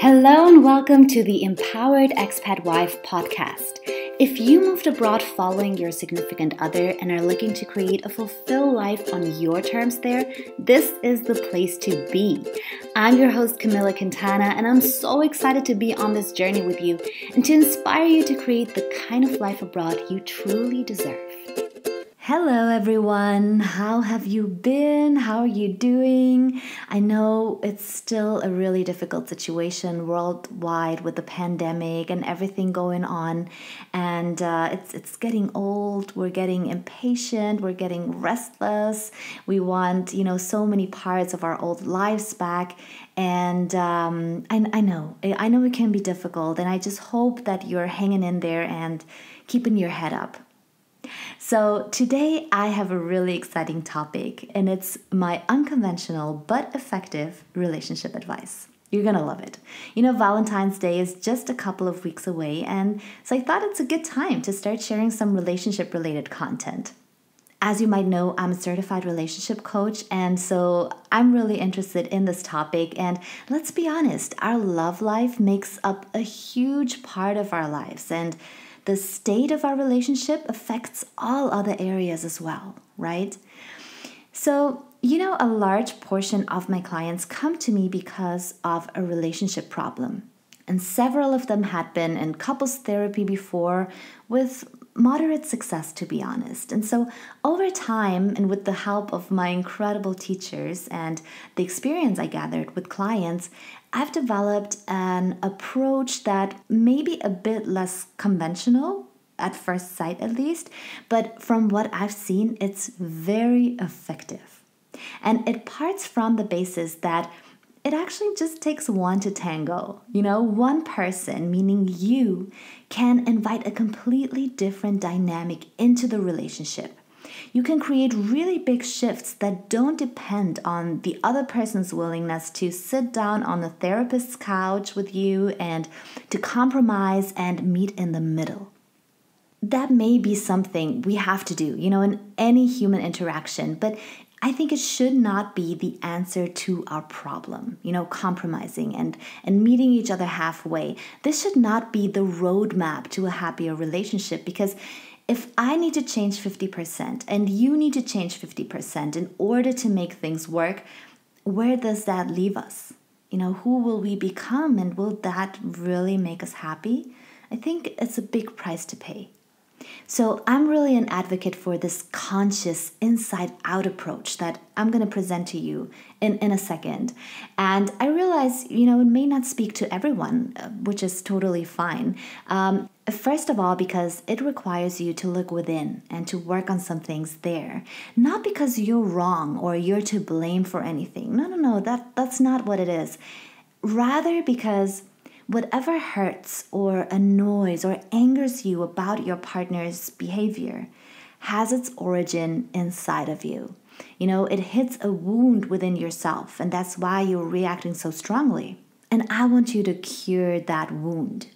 Hello and welcome to the Empowered Expat Wife podcast. If you moved abroad following your significant other and are looking to create a fulfilled life on your terms there, this is the place to be. I'm your host, Camilla Quintana, and I'm so excited to be on this journey with you and to inspire you to create the kind of life abroad you truly deserve. Hello everyone, how have you been? How are you doing? I know it's still a really difficult situation worldwide with the pandemic and everything going on, and it's getting old. We're getting impatient, we're getting restless. We want, so many parts of our old lives back, and I know it can be difficult, and I just hope that you're hanging in there and keeping your head up. So today I have a really exciting topic, and it's my unconventional but effective relationship advice. You're gonna love it. Valentine's Day is just a couple of weeks away, and so I thought it's a good time to start sharing some relationship-related content. As you might know, I'm a certified relationship coach, and so I'm really interested in this topic. And let's be honest, our love life makes up a huge part of our lives, and the state of our relationship affects all other areas as well, right? So, a large portion of my clients come to me because of a relationship problem. And several of them had been in couples therapy before with moderate success, to be honest. And so over time, and with the help of my incredible teachers and the experience I gathered with clients, I've developed an approach that may be a bit less conventional, at first sight at least, but from what I've seen, it's very effective. And it parts from the basis that it actually just takes one to tango. One person, meaning you, can invite a completely different dynamic into the relationship. You can create really big shifts that don't depend on the other person's willingness to sit down on the therapist's couch with you and to compromise and meet in the middle. That may be something we have to do, in any human interaction, but I think it should not be the answer to our problem, compromising and meeting each other halfway. This should not be the roadmap to a happier relationship, because if I need to change 50% and you need to change 50% in order to make things work, where does that leave us? Who will we become, and will that really make us happy? I think it's a big price to pay. So I'm really an advocate for this conscious inside-out approach that I'm going to present to you in a second. And I realize, it may not speak to everyone, which is totally fine. First of all, because it requires you to look within and to work on some things there. Not because you're wrong or you're to blame for anything. No, that's not what it is. Rather because whatever hurts or annoys or angers you about your partner's behavior has its origin inside of you. It hits a wound within yourself, and that's why you're reacting so strongly. And I want you to cure that wound.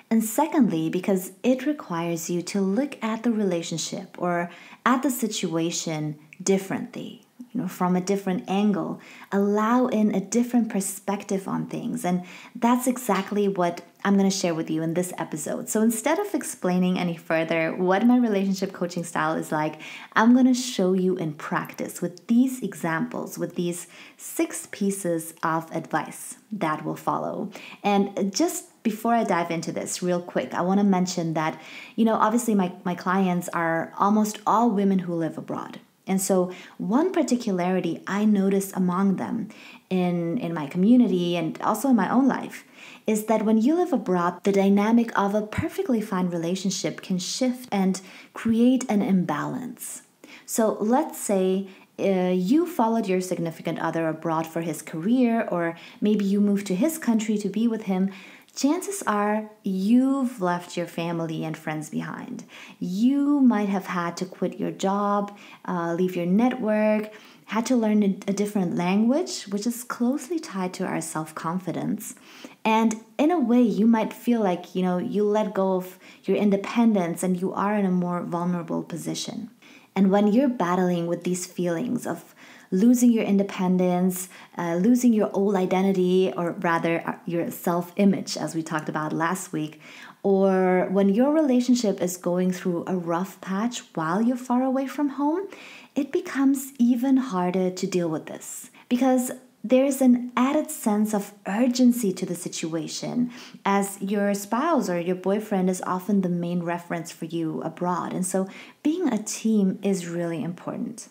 And secondly, because it requires you to look at the relationship or at the situation differently. From a different angle, allow in a different perspective on things. And that's exactly what I'm going to share with you in this episode. So instead of explaining any further what my relationship coaching style is like, I'm going to show you in practice with these examples, with these 6 pieces of advice that will follow. And just before I dive into this real quick, I want to mention that, obviously my clients are almost all women who live abroad. And so one particularity I notice among them in my community and also in my own life is that when you live abroad, the dynamic of a perfectly fine relationship can shift and create an imbalance. So let's say you followed your significant other abroad for his career, or maybe you moved to his country to be with him. Chances are you've left your family and friends behind. You might have had to quit your job, leave your network, had to learn a different language, which is closely tied to our self-confidence. And in a way, you might feel like, you let go of your independence and you are in a more vulnerable position. And when you're battling with these feelings of losing your independence, losing your old identity, or rather your self-image, as we talked about last week, or when your relationship is going through a rough patch while you're far away from home, it becomes even harder to deal with this because there's an added sense of urgency to the situation, as your spouse or your boyfriend is often the main reference for you abroad. And so being a team is really important.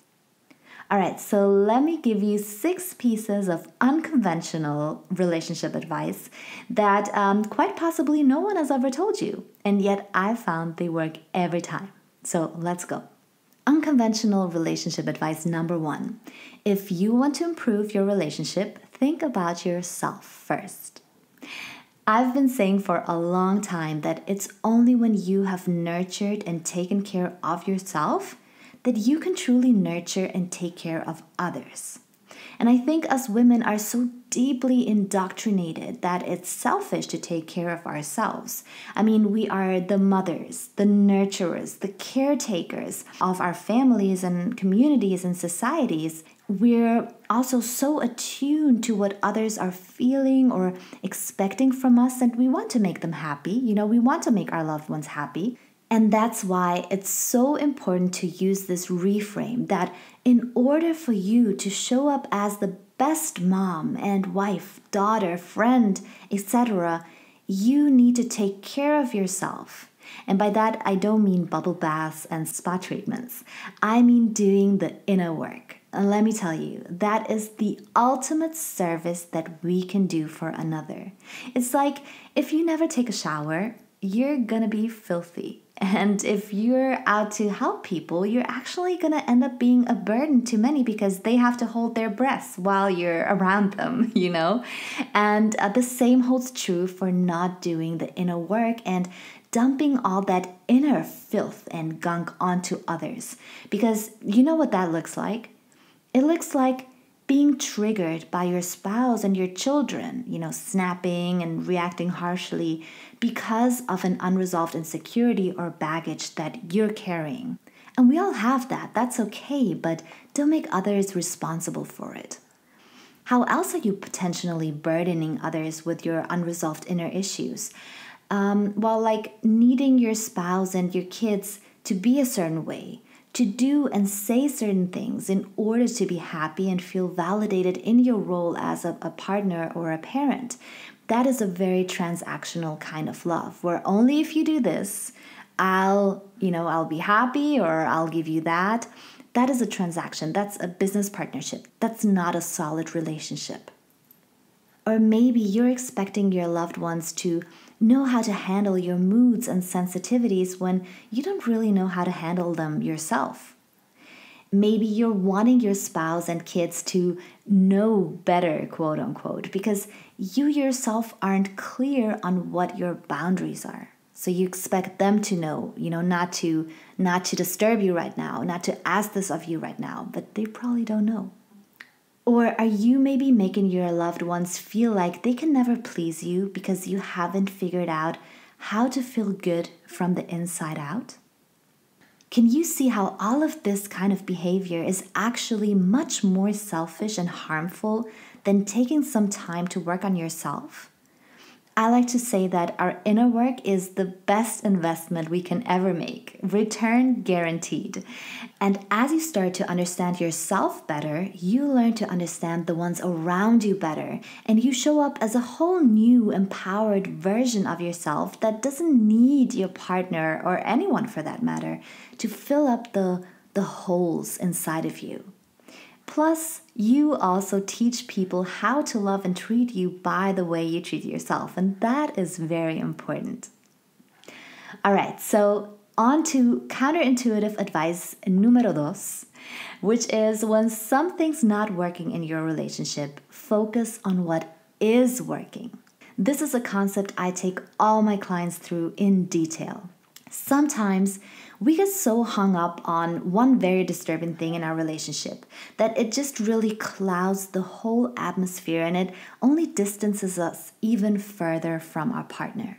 All right, so let me give you 6 pieces of unconventional relationship advice that quite possibly no one has ever told you, and yet I found they work every time. So let's go. Unconventional relationship advice number 1. If you want to improve your relationship, think about yourself first. I've been saying for a long time that it's only when you have nurtured and taken care of yourself that you can truly nurture and take care of others. And I think us women are so deeply indoctrinated that it's selfish to take care of ourselves. I mean, we are the mothers, the nurturers, the caretakers of our families and communities and societies. We're also so attuned to what others are feeling or expecting from us, and we want to make them happy. We want to make our loved ones happy. And that's why it's so important to use this reframe that in order for you to show up as the best mom and wife, daughter, friend, etc., you need to take care of yourself. And by that, I don't mean bubble baths and spa treatments. I mean doing the inner work. And let me tell you, that is the ultimate service that we can do for another. It's like if you never take a shower, you're gonna be filthy. And if you're out to help people, you're actually going to end up being a burden to many because they have to hold their breaths while you're around them, And the same holds true for not doing the inner work and dumping all that inner filth and gunk onto others. Because you know what that looks like? It looks like being triggered by your spouse and your children, snapping and reacting harshly because of an unresolved insecurity or baggage that you're carrying. And we all have that. That's okay, but don't make others responsible for it. How else are you potentially burdening others with your unresolved inner issues? Like needing your spouse and your kids to be a certain way, to do and say certain things in order to be happy and feel validated in your role as a partner or a parent. That is a very transactional kind of love, where only if you do this, I'll be happy or I'll give you that. That is a transaction. That's a business partnership. That's not a solid relationship. Or maybe you're expecting your loved ones to know how to handle your moods and sensitivities when you don't really know how to handle them yourself. Maybe you're wanting your spouse and kids to know better, quote unquote, because you yourself aren't clear on what your boundaries are. So you expect them to know, not to disturb you right now, not to ask this of you right now, but they probably don't know. Or are you maybe making your loved ones feel like they can never please you because you haven't figured out how to feel good from the inside out? Can you see how all of this kind of behavior is actually much more selfish and harmful than taking some time to work on yourself? I like to say that our inner work is the best investment we can ever make, return guaranteed. And as you start to understand yourself better, you learn to understand the ones around you better, and you show up as a whole new, empowered version of yourself that doesn't need your partner, or anyone for that matter, to fill up the holes inside of you. Plus, you also teach people how to love and treat you by the way you treat yourself, and that is very important. All right, so on to counterintuitive advice número 2, which is when something's not working in your relationship, focus on what is working. This is a concept I take all my clients through in detail. Sometimes we get so hung up on one very disturbing thing in our relationship that it just really clouds the whole atmosphere and it only distances us even further from our partner.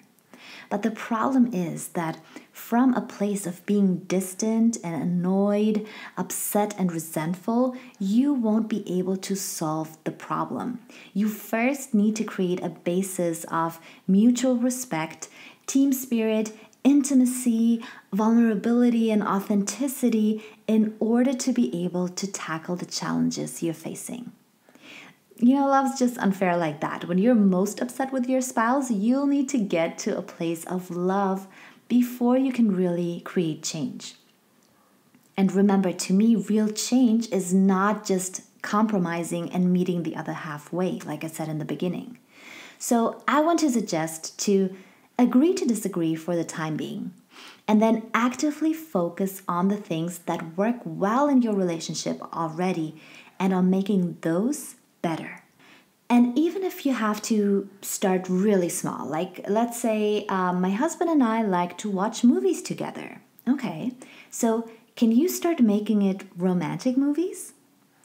But the problem is that from a place of being distant and annoyed, upset and resentful, you won't be able to solve the problem. You first need to create a basis of mutual respect, team spirit, intimacy, vulnerability, and authenticity in order to be able to tackle the challenges you're facing. Love's just unfair like that. When you're most upset with your spouse, you'll need to get to a place of love before you can really create change. And remember, to me, real change is not just compromising and meeting the other halfway, like I said in the beginning. So I want to suggest to agree to disagree for the time being, and then actively focus on the things that work well in your relationship already and on making those better. And even if you have to start really small, like let's say my husband and I like to watch movies together. Okay, so can you start making it romantic movies?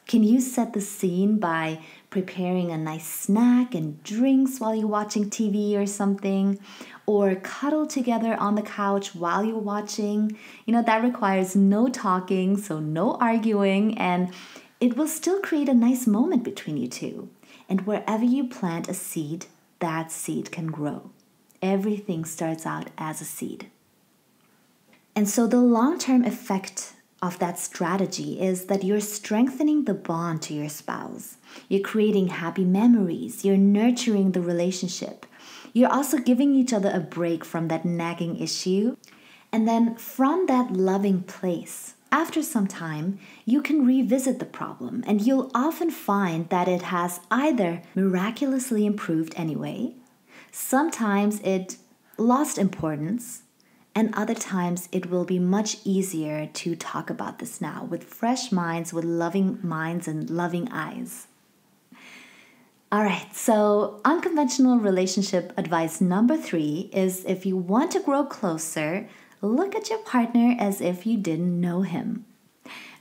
Can you set the scene by preparing a nice snack and drinks while you're watching TV or something? Or cuddle together on the couch while you're watching? That requires no talking, so no arguing, and it will still create a nice moment between you two. And wherever you plant a seed, that seed can grow. Everything starts out as a seed. And so the long-term effect of that strategy is that you're strengthening the bond to your spouse. You're creating happy memories. You're nurturing the relationship. You're also giving each other a break from that nagging issue. And then from that loving place, after some time, you can revisit the problem, and you'll often find that it has either miraculously improved anyway, sometimes it lost importance, and other times it will be much easier to talk about this now with fresh minds, with loving minds and loving eyes. All right, so unconventional relationship advice number 3 is, if you want to grow closer, look at your partner as if you didn't know him.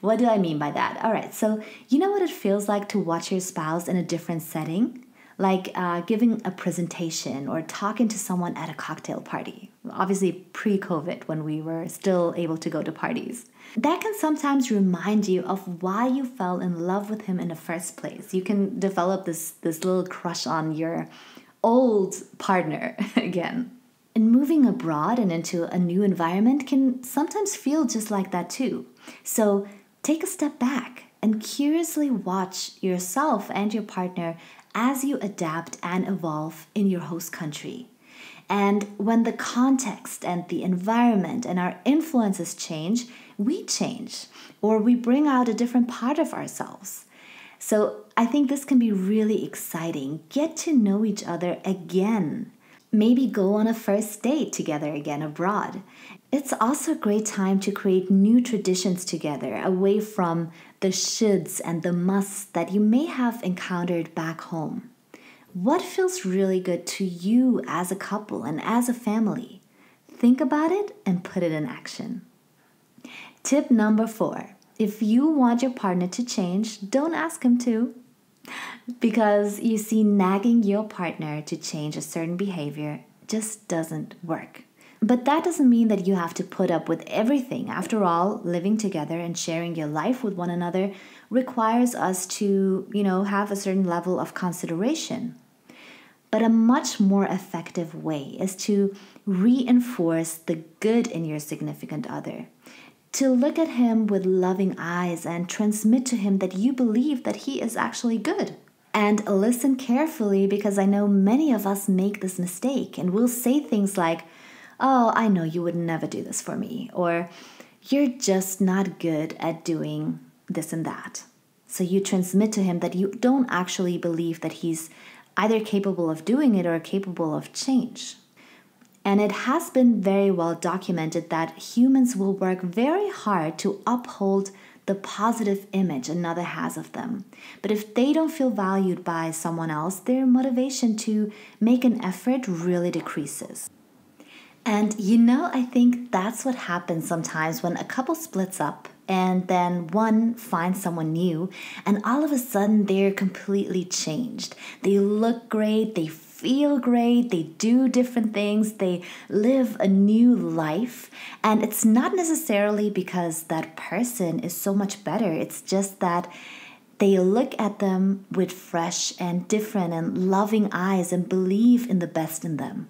What do I mean by that? All right, so you know what it feels like to watch your spouse in a different setting? Like giving a presentation or talking to someone at a cocktail party. Obviously pre-COVID, when we were still able to go to parties. That can sometimes remind you of why you fell in love with him in the first place. You can develop this little crush on your old partner again. And moving abroad and into a new environment can sometimes feel just like that too. So take a step back and curiously watch yourself and your partner as you adapt and evolve in your host country. And when the context and the environment and our influences change, we change, or we bring out a different part of ourselves. So I think this can be really exciting. Get to know each other again. Maybe go on a first date together again abroad. It's also a great time to create new traditions together, away from the shoulds and the musts that you may have encountered back home. What feels really good to you as a couple and as a family? Think about it and put it in action. Tip number 4. If you want your partner to change, don't ask him to. Because you see, nagging your partner to change a certain behavior just doesn't work. But that doesn't mean that you have to put up with everything. After all, living together and sharing your life with one another requires us to, have a certain level of consideration. But a much more effective way is to reinforce the good in your significant other. To look at him with loving eyes and transmit to him that you believe that he is actually good. And listen carefully, because I know many of us make this mistake and we'll say things like, "Oh, I know you would never do this for me," or "You're just not good at doing this and that." So you transmit to him that you don't actually believe that he's either capable of doing it or capable of change. And it has been very well documented that humans will work very hard to uphold the positive image another has of them. But if they don't feel valued by someone else, their motivation to make an effort really decreases. And I think that's what happens sometimes when a couple splits up and then one finds someone new, and all of a sudden they're completely changed. They look great, they feel great, they do different things, they live a new life. And it's not necessarily because that person is so much better. It's just that they look at them with fresh and different and loving eyes and believe in the best in them.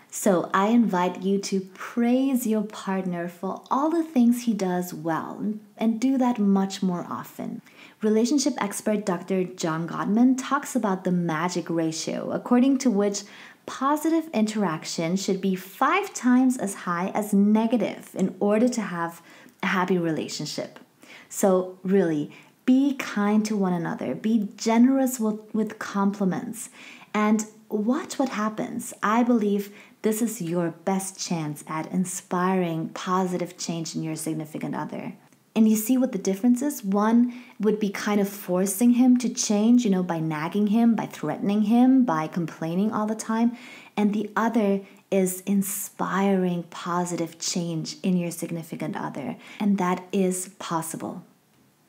So I invite you to praise your partner for all the things he does well and do that much more often. Relationship expert Dr. John Gottman talks about the magic ratio, according to which positive interaction should be 5 times as high as negative in order to have a happy relationship. So really, be kind to one another, be generous with compliments, and watch what happens. I believe this is your best chance at inspiring positive change in your significant other. And you see what the difference is? One would be kind of forcing him to change, by nagging him, by threatening him, by complaining all the time. And the other is inspiring positive change in your significant other. And that is possible.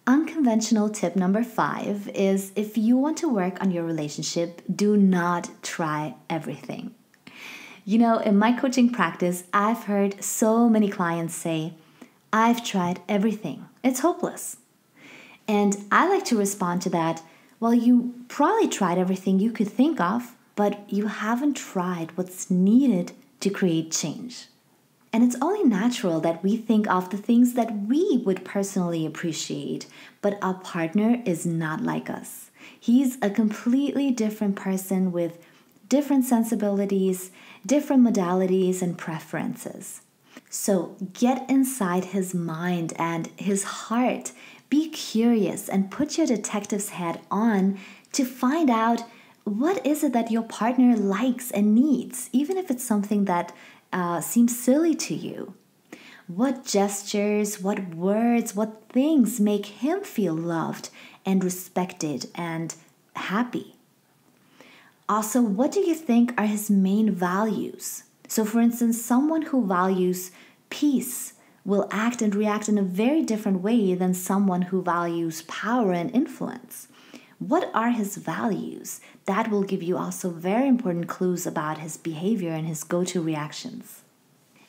Unconventional tip number 5 is if you want to work on your relationship, do not try everything. In my coaching practice, I've heard so many clients say, I've tried everything. It's hopeless. And I like to respond to that, well, you probably tried everything you could think of, but you haven't tried what's needed to create change. And it's only natural that we think of the things that we would personally appreciate, but our partner is not like us. He's a completely different person with different sensibilities, different modalities, and preferences. So get inside his mind and his heart. Be curious and put your detective's hat on to find out what is it that your partner likes and needs, even if it's something that seems silly to you. What gestures, what words, what things make him feel loved and respected and happy? Also, what do you think are his main values? So for instance, someone who values peace will act and react in a very different way than someone who values power and influence. What are his values? That will give you also very important clues about his behavior and his go-to reactions.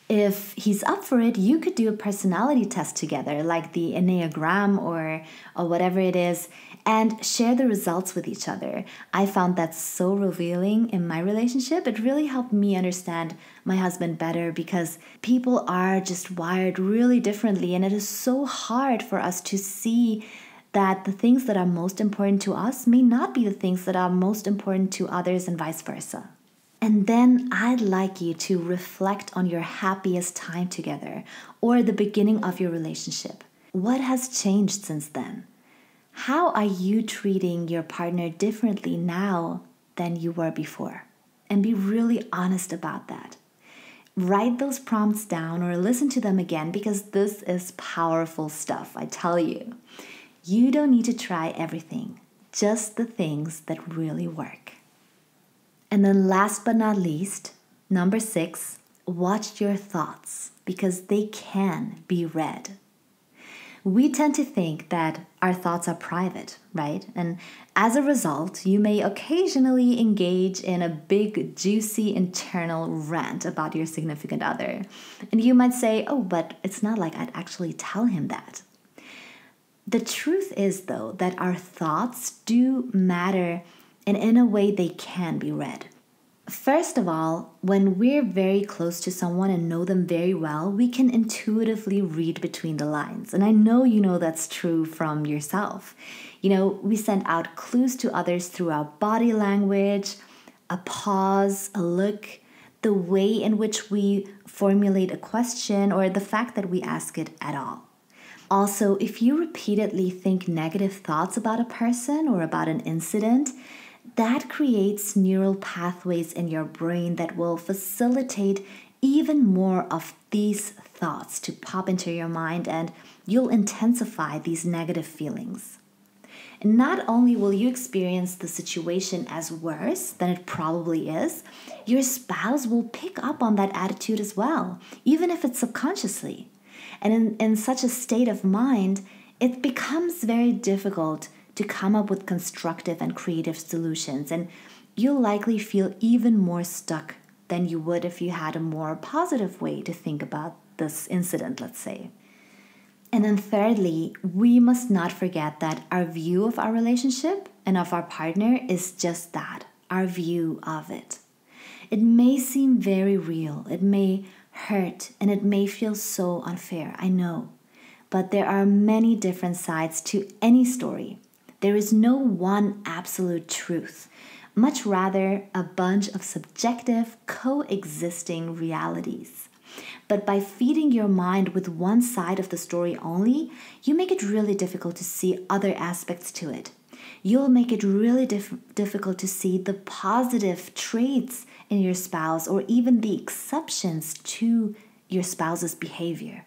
If he's up for it, you could do a personality test together, like the Enneagram or whatever it is, and share the results with each other. I found that so revealing in my relationship. It really helped me understand my husband better because people are just wired really differently, and it is so hard for us to see that the things that are most important to us may not be the things that are most important to others and vice versa. And then I'd like you to reflect on your happiest time together or the beginning of your relationship. What has changed since then? How are you treating your partner differently now than you were before? And be really honest about that. Write those prompts down or listen to them again because this is powerful stuff, I tell you. You don't need to try everything, just the things that really work. And then last but not least, number 6, watch your thoughts because they can be read. We tend to think that our thoughts are private, right? And as a result, you may occasionally engage in a big, juicy internal rant about your significant other. And you might say, oh, but it's not like I'd actually tell him that. The truth is, though, that our thoughts do matter, and in a way they can be read. First of all, when we're very close to someone and know them very well, we can intuitively read between the lines. And I know you know that's true from yourself. We send out clues to others through our body language, a pause, a look, the way in which we formulate a question, or the fact that we ask it at all. Also, if you repeatedly think negative thoughts about a person or about an incident, that creates neural pathways in your brain that will facilitate even more of these thoughts to pop into your mind, and you'll intensify these negative feelings. And not only will you experience the situation as worse than it probably is, your spouse will pick up on that attitude as well, even if it's subconsciously. And in such a state of mind, it becomes very difficult to come up with constructive and creative solutions. And you'll likely feel even more stuck than you would if you had a more positive way to think about this incident, let's say. And then thirdly, we must not forget that our view of our relationship and of our partner is just that, our view of it. It may seem very real, it may hurt, and it may feel so unfair, I know. But there are many different sides to any story. There is no one absolute truth, much rather a bunch of subjective, coexisting realities. But by feeding your mind with one side of the story only, you make it really difficult to see other aspects to it. You'll make it really difficult to see the positive traits in your spouse or even the exceptions to your spouse's behavior.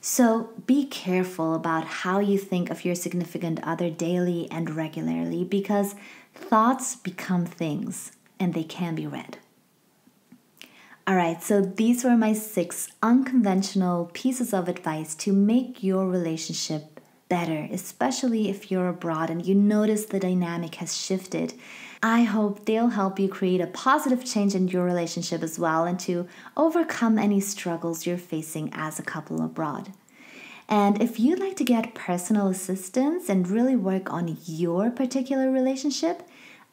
So be careful about how you think of your significant other daily and regularly, because thoughts become things and they can be read. All right, so these were my 6 unconventional pieces of advice to make your relationship better, especially if you're abroad and you notice the dynamic has shifted. I hope they'll help you create a positive change in your relationship as well, and to overcome any struggles you're facing as a couple abroad. And if you'd like to get personal assistance and really work on your particular relationship,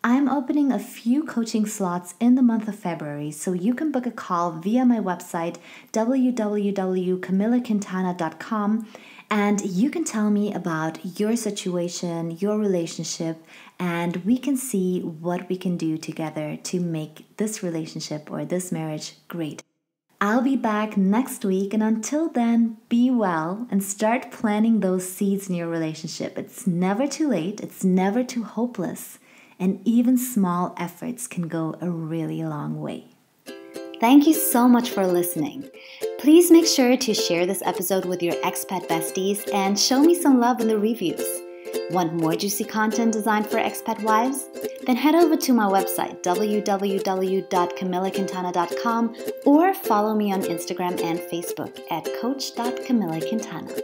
I'm opening a few coaching slots in the month of February, so you can book a call via my website, www.camilaquintana.com, and you can tell me about your situation, your relationship, and we can see what we can do together to make this relationship or this marriage great. I'll be back next week, and until then, be well and start planting those seeds in your relationship. It's never too late, it's never too hopeless, and even small efforts can go a really long way. Thank you so much for listening. Please make sure to share this episode with your expat besties and show me some love in the reviews. Want more juicy content designed for expat wives? Then head over to my website, www.camilaquintana.com, or follow me on Instagram and Facebook at coach.camilaquintana.